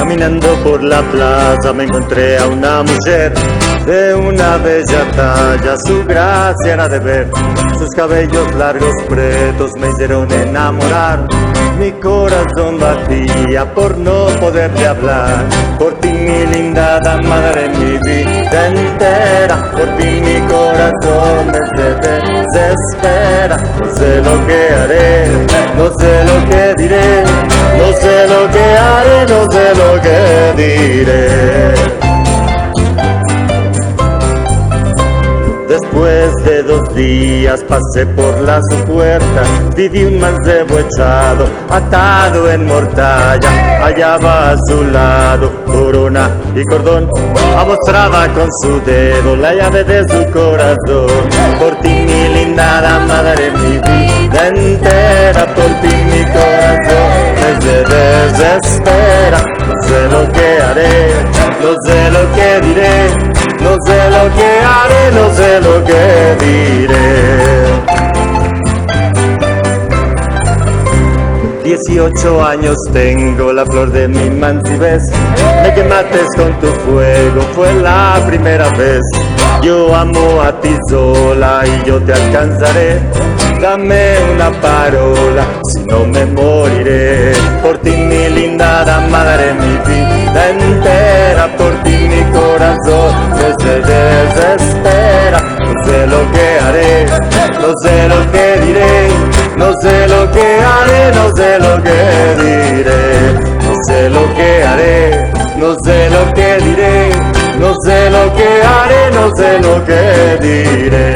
Caminando por la plaza me encontré a una mujer de una bella talla, su gracia era de ver, sus cabellos largos pretos me hicieron enamorar. Mi corazón batía por no poderle hablar, por ti mi linda dama daré mi vida entera, por ti mi corazón se desespera. No sé lo que haré, no sé lo que diré, no sé lo que haré, no sé lo que diré. Después de 2 días pasé por las puertas, viví un mancebo echado, atado en mortalla. Hallaba a su lado corona y cordón, mostraba con su dedo la llave de su corazón. Por ti mi linda dama daré mi vida entera, por ti mi corazón se desespera. No sé lo que haré, no sé lo que diré, no sé lo que haré, no sé lo que diré. 18 años tengo, la flor de mi mancibez. Me quemaste con tu fuego, fue la primera vez. Yo amo a ti sola y yo te alcanzaré. Dame una parola, si no me moriré. Por ti mi linda dama daré mi vida entera, por ti mi corazón se desespera. No sé lo que haré, no sé lo que diré, no sé lo que haré, no sé lo que diré. No sé lo que haré, no sé lo que diré, no sé lo que haré, no sé lo que diré.